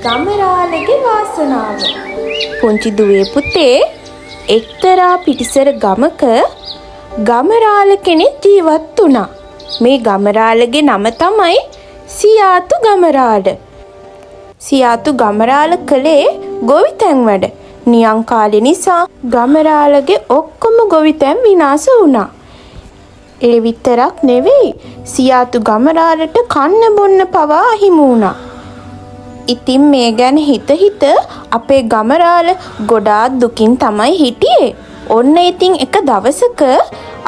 ගමරාලගේ වාසනාව. පුංචි දුවේ පුතේ එක්තරා පිටිසර ගමක ගමරාල කෙනෙක් ජීවත් වුණා. මේ ගමරාලගේ නම තමයි සියාතු ගමරාල. සියාතු ගමරාල කලේ ගොවිතැන් වැඩ. නියං කාලේ නිසා ගමරාලගේ ඔක්කොම ගොවිතැන් විනාශ වුණා. ඒ විතරක් නෙවෙයි සියාතු ගමරාලට කන්න බොන්න පවා අහිමි වුණා. ඉතින් මේ ගැන හිත අපේ ගමරාල ගොඩාක් දුකින් තමයි හිටියේ. ඔන්න ඉතින් එක දවසක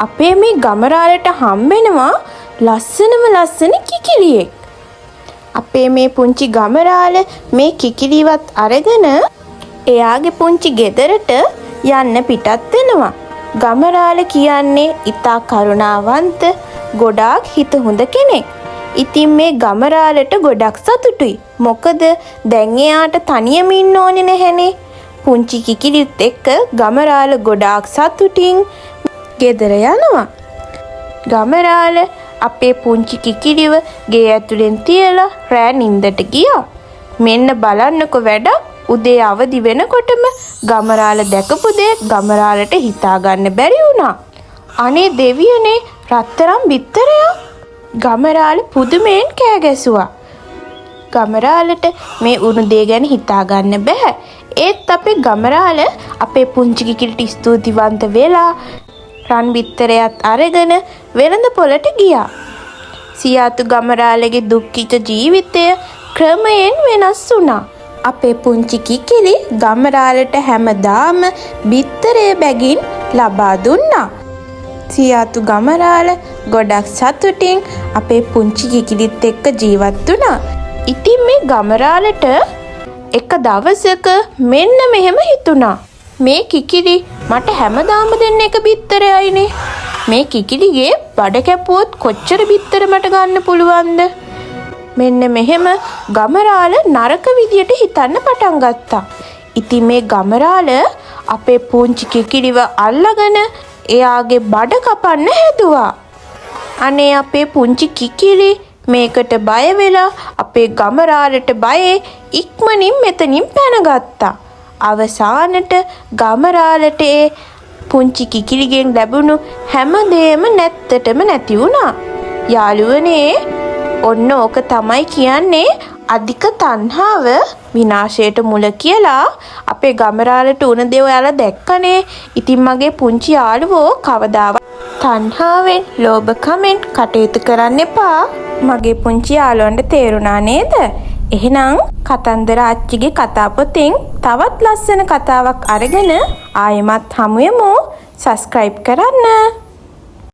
අපේ මේ ගමරාලට හම්බෙනවා ලස්සන කිකිලියෙක්. අපේ මේ පුංචි ගමරාල මේ කිකිලිවත් අරගෙන එයාගේ පුංචි ගෙදරට යන්න පිටත් වෙනවා. ගමරාල කියන්නේ ඉතා කරුණාවන්ත ගොඩාක් හිත හොඳ කෙනෙක්. ඉතින් මේ ගමරාලට ගොඩක් සතුටුයි. මොකද දැන් එයාට තනියම ඉන්න ඕනේ නැහැනේ. පුංචි කිකිලිත් එක්ක ගමරාල ගොඩාක් සතුටින් ගෙදර යනවා. ගමරාල අපේ පුංචි කිකිලිව ගේ ඇතුලෙන් තියලා රෑ නින්දට ගියා. මෙන්න බලන්නකො වැඩක්. උදේ අවදි වෙනකොටම ගමරාල දැකපු දේ ගමරාලට හිතා ගන්න බැරි වුණා. අනේ දෙවියනේ රත්තරන් බිත්තරයක්. ගමරාල පුදුමයෙන් කෑ ගැසුවා. ගමරාලට මේ උණු දේ ගැන හිතා ගන්න බෑ. ඒත් අපේ ගමරාල අපේ පුංචි කිකිලිට ස්තුතිවන්ත වෙලා රන් බිත්තරයත් අරගෙන වෙළඳ පොළට ගියා. සියාතු ගමරාලගේ දුක්ඛිත ජීවිතය ක්‍රමයෙන් වෙනස් වුණා. අපේ පුංචි කිකිලි ගමරාලට හැමදාම බිත්තරය බැගින් ලබා දුන්නා. සියාතු ගමරාල ගොඩක් සතුටින් අපේ පුංචි කිකිලිත් එක්ක ජීවත් වුණා. ඉතින් මේ ගමරාලට එක දවසක මෙන්න මෙහෙම හිතුණා. මේ කිකිලි මට හැමදාම දෙන්න එක බිත්තරයයිනේ. මේ කිකිලිගේ බඩ කැපුවොත් කොච්චර බිත්තර මට ගන්න පුළුවන්ද? මෙන්න මෙහෙම ගමරාල නරක විදියට හිතන්න පටන් ගත්තා. ඉතින් මේ ගමරාල අපේ පුංචි කිකිලිව අල්ලගෙන එයාගේ බඩ කපන්න හැදුවා. අනේ අපේ පුංචි කිකිලි මේකට බය වෙලා අපේ ගමරාලට බයේ ඉක්මනින් මෙතනින් පැනගත්තා. අවසානට ගමරාලට ඒ පුංචි කිකිලිගෙන් ලැබුණු හැමදේම නැත්තටම නැති වුණා. යාළුවනේ ඔන්න ඕක තමයි කියන්නේ අධික තණ්හාව විනාශයට මුල කියලා. අපේ ගමරාලට උන දේ ඔයාලා දැක්කනේ. ඉතින් මගේ පුංචි යාළුවෝ කවදාවත් තණ්හාවෙන් ලෝභකමෙන් කටයුතු කරන්න එපා. මගේ පුංචි යාළුවන්ට තේරුණා නේද? එහෙනම් කතන්දර ආච්චිගේ කතා පොතෙන් තවත් ලස්සන කතාවක් අරගෙන ආයෙමත් හමු වෙමු. සබ්ස්ක්‍රයිබ් කරන්න.